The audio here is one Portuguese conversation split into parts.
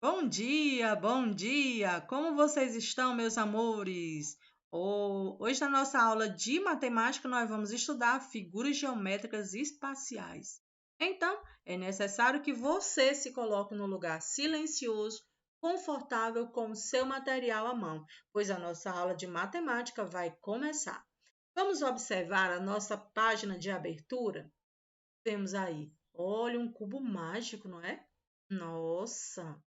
Bom dia, bom dia! Como vocês estão, meus amores? Hoje, na nossa aula de matemática, nós vamos estudar figuras geométricas espaciais. Então, é necessário que você se coloque no lugar silencioso, confortável com o seu material à mão, pois a nossa aula de matemática vai começar. Vamos observar a nossa página de abertura? Temos aí, olha, um cubo mágico, não é? Nossa!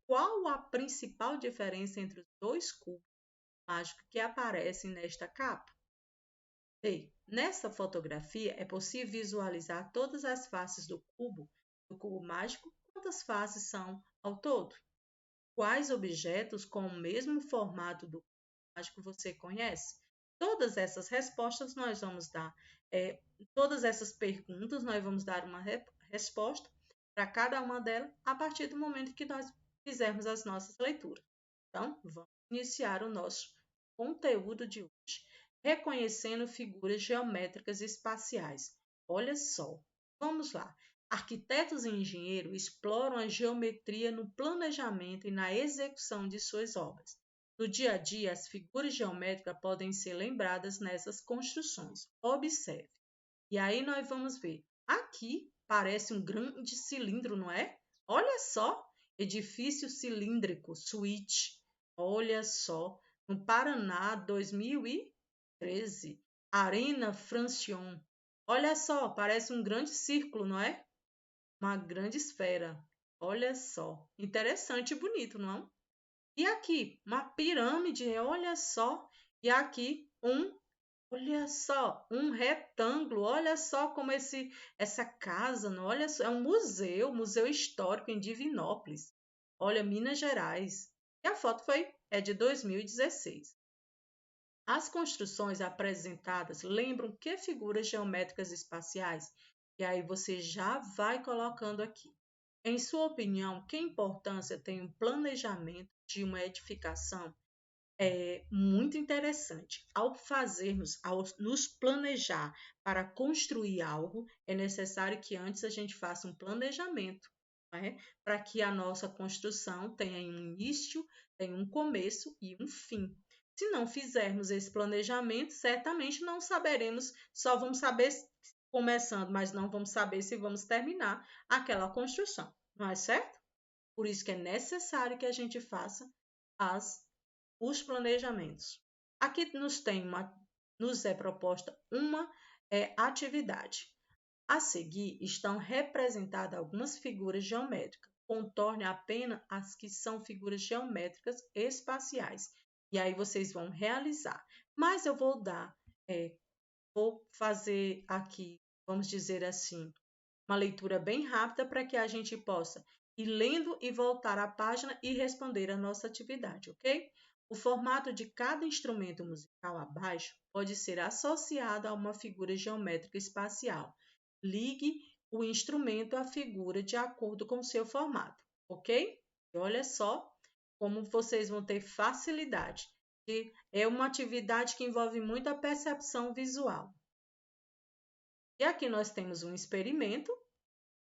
Qual a principal diferença entre os dois cubos mágicos que aparecem nesta capa? B. Nessa fotografia é possível visualizar todas as faces do cubo mágico. Quantas faces são ao todo? Quais objetos com o mesmo formato do cubo mágico você conhece? Todas essas respostas nós vamos dar, todas essas perguntas nós vamos dar uma resposta para cada uma delas a partir do momento que nós fizermos as nossas leituras. Então, vamos iniciar o nosso conteúdo de hoje, reconhecendo figuras geométricas espaciais. Olha só, vamos lá. Arquitetos e engenheiros exploram a geometria no planejamento e na execução de suas obras. No dia a dia, as figuras geométricas podem ser lembradas nessas construções. Observe. E aí nós vamos ver. Aqui parece um grande cilindro, não é? Olha só, edifício cilíndrico, switch. Olha só, no Paraná, 2013. Arena Francion. Olha só, parece um grande círculo, não é? Uma grande esfera. Olha só, interessante e bonito, não é? E aqui, uma pirâmide, olha só. E aqui, olha só, um retângulo. Olha só como essa casa, não? Olha só, é um museu histórico em Divinópolis. Olha, Minas Gerais. E a foto é de 2016. As construções apresentadas lembram que figuras geométricas espaciais? E aí você já vai colocando aqui. Em sua opinião, que importância tem o planejamento de uma edificação? É muito interessante. Ao nos planejar para construir algo, é necessário que antes a gente faça um planejamento, né? Para que a nossa construção tenha um início, tenha um começo e um fim. Se não fizermos esse planejamento, certamente não saberemos, só vamos saber começando, mas não vamos saber se vamos terminar aquela construção, não é certo? Por isso que é necessário que a gente faça os planejamentos. Aqui nos é proposta uma atividade. A seguir estão representadas algumas figuras geométricas. Contorne apenas as que são figuras geométricas espaciais. E aí vocês vão realizar. Mas eu vou fazer aqui, vamos dizer assim, uma leitura bem rápida para que a gente possa ir lendo e voltar à página e responder a nossa atividade, ok? O formato de cada instrumento musical abaixo pode ser associado a uma figura geométrica espacial. Ligue o instrumento à figura de acordo com o seu formato, ok? E olha só como vocês vão ter facilidade. É uma atividade que envolve muita percepção visual. E aqui nós temos um experimento,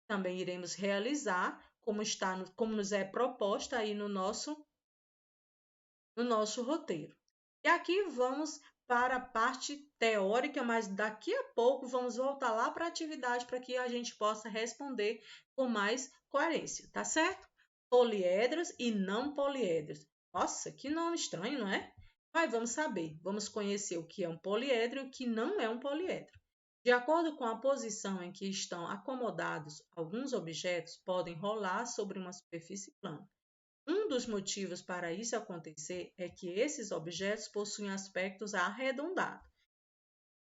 também iremos realizar, como nos é proposta aí no nosso roteiro. E aqui vamos para a parte teórica, mas daqui a pouco vamos voltar lá para a atividade para que a gente possa responder com mais coerência, tá certo? Poliedros e não poliedros. Nossa, que nome estranho, não é? Mas vamos saber, vamos conhecer o que é um poliedro e o que não é um poliedro. De acordo com a posição em que estão acomodados, alguns objetos podem rolar sobre uma superfície plana. Um dos motivos para isso acontecer é que esses objetos possuem aspectos arredondados.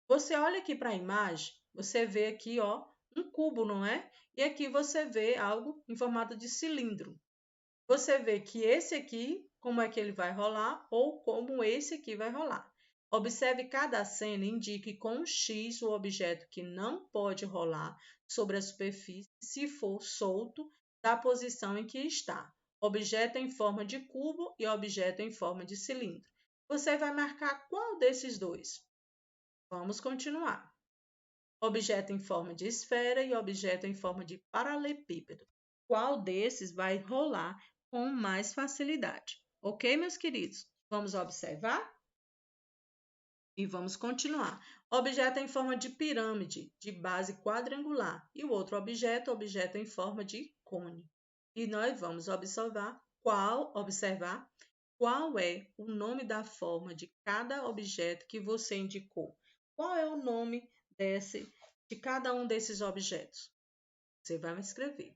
Você olha aqui para a imagem, você vê aqui, ó, um cubo, não é? E aqui você vê algo em formato de cilindro. Você vê que esse aqui, como é que ele vai rolar, ou como esse aqui vai rolar. Observe cada cena e indique com um X o objeto que não pode rolar sobre a superfície se for solto da posição em que está. Objeto em forma de cubo e objeto em forma de cilindro. Você vai marcar qual desses dois? Vamos continuar. Objeto em forma de esfera e objeto em forma de paralelepípedo. qual desses vai rolar com mais facilidade. Ok, meus queridos? Vamos observar? E vamos continuar. Objeto em forma de pirâmide, de base quadrangular. E o outro objeto em forma de cone. E nós vamos observar qual é o nome da forma de cada objeto que você indicou. Qual é o nome de cada um desses objetos? Você vai escrever.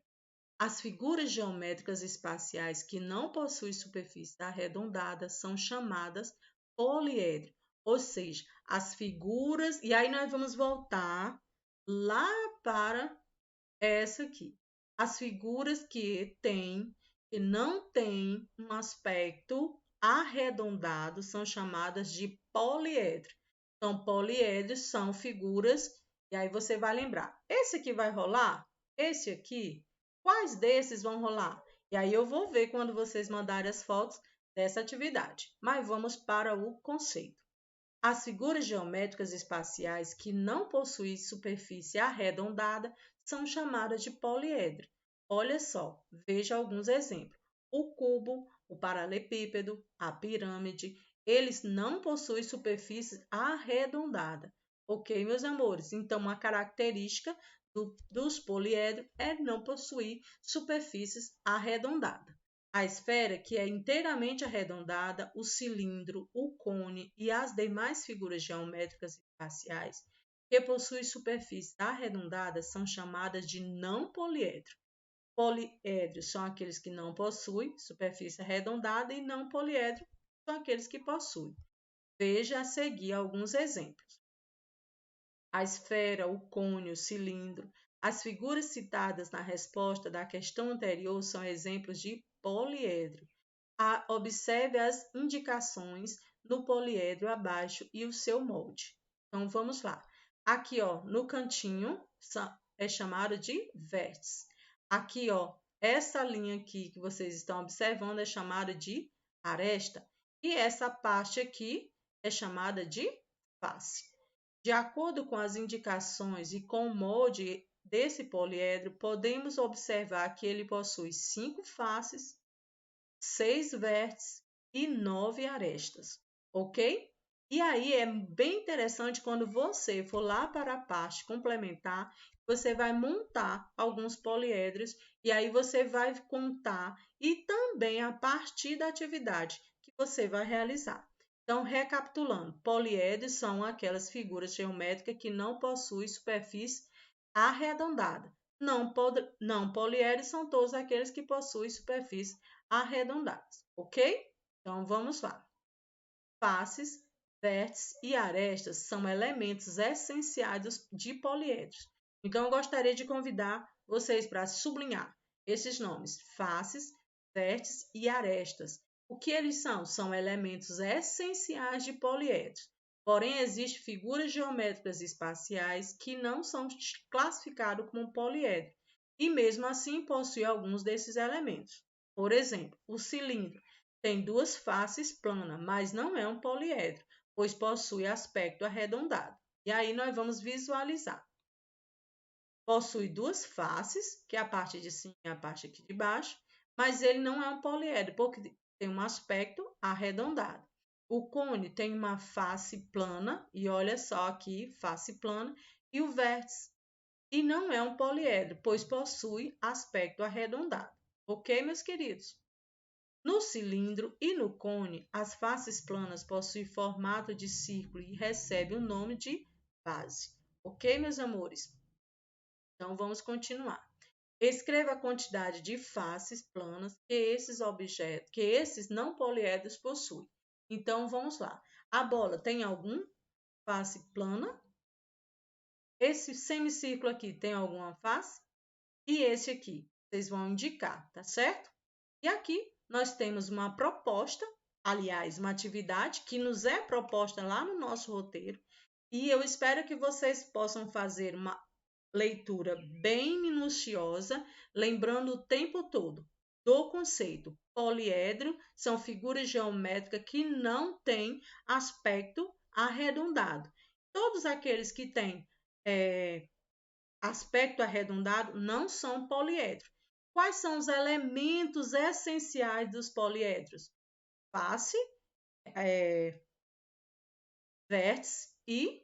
As figuras geométricas espaciais que não possuem superfície arredondada são chamadas poliedro, ou seja, as figuras, e aí nós vamos voltar lá para essa aqui. As figuras que não têm um aspecto arredondado são chamadas de poliedro. Então, poliedros são figuras, e aí você vai lembrar, esse aqui vai rolar? Esse aqui? Quais desses vão rolar? E aí eu vou ver quando vocês mandarem as fotos dessa atividade. Mas vamos para o conceito. As figuras geométricas espaciais que não possuem superfície arredondada são chamadas de poliedro. Olha só, veja alguns exemplos. O cubo, o paralelepípedo, a pirâmide, eles não possuem superfície arredondada. Ok, meus amores? Então, uma característica dos poliedros é não possuir superfícies arredondadas. A esfera, que é inteiramente arredondada, o cilindro, o cone e as demais figuras geométricas espaciais que possuem superfícies arredondadas são chamadas de não poliedro. Poliedros são aqueles que não possuem superfície arredondada e não poliedro são aqueles que possuem. Veja a seguir alguns exemplos. A esfera, o cone, o cilindro. As figuras citadas na resposta da questão anterior são exemplos de poliedro. Observe as indicações no poliedro abaixo e o seu molde. Então, vamos lá. Aqui, ó, no cantinho, é chamado de vértice. Aqui, ó, essa linha aqui que vocês estão observando é chamada de aresta. E essa parte aqui é chamada de face. De acordo com as indicações e com o molde desse poliedro, podemos observar que ele possui 5 faces, 6 vértices e 9 arestas, ok? E aí é bem interessante quando você for lá para a parte complementar, você vai montar alguns poliedros e aí você vai contar e também a partir da atividade que você vai realizar. Então, recapitulando, poliedros são aquelas figuras geométricas que não possuem superfície arredondada. Não poliedros são todos aqueles que possuem superfície arredondadas, ok? Então, vamos lá. Faces, vértices e arestas são elementos essenciais de poliedros. Então, eu gostaria de convidar vocês para sublinhar esses nomes, faces, vértices e arestas. O que eles são? São elementos essenciais de poliedros. Porém, existem figuras geométricas espaciais que não são classificadas como poliedro e, mesmo assim, possuem alguns desses elementos. Por exemplo, o cilindro tem 2 faces planas, mas não é um poliedro, pois possui aspecto arredondado. E aí nós vamos visualizar. Possui 2 faces, que é a parte de cima e a parte aqui de baixo, mas ele não é um poliedro, porque tem um aspecto arredondado. O cone tem uma face plana, e olha só aqui, face plana, e o vértice. E não é um poliedro, pois possui aspecto arredondado. Ok, meus queridos? No cilindro e no cone, as faces planas possuem formato de círculo e recebem o nome de base. Ok, meus amores? Então, vamos continuar. Escreva a quantidade de faces planas que esses não poliedros possuem. Então, vamos lá. A bola tem algum face plana? Esse semicírculo aqui tem alguma face? E esse aqui, vocês vão indicar, tá certo? E aqui nós temos uma proposta, aliás, uma atividade que nos é proposta lá no nosso roteiro, e eu espero que vocês possam fazer uma leitura bem minuciosa, lembrando o tempo todo do conceito. Poliedro são figuras geométricas que não têm aspecto arredondado. Todos aqueles que têm aspecto arredondado não são poliedro. Quais são os elementos essenciais dos poliedros? Face, vértice e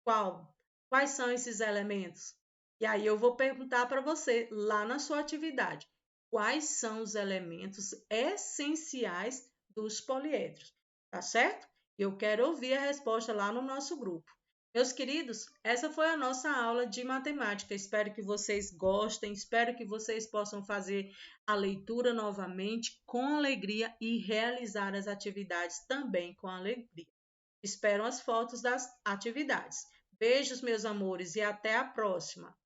qual? Quais são esses elementos? E aí eu vou perguntar para você lá na sua atividade. Quais são os elementos essenciais dos poliedros? Tá certo? Eu quero ouvir a resposta lá no nosso grupo. Meus queridos, essa foi a nossa aula de matemática. Espero que vocês gostem, espero que vocês possam fazer a leitura novamente com alegria e realizar as atividades também com alegria. Espero as fotos das atividades. Beijos, meus amores, e até a próxima!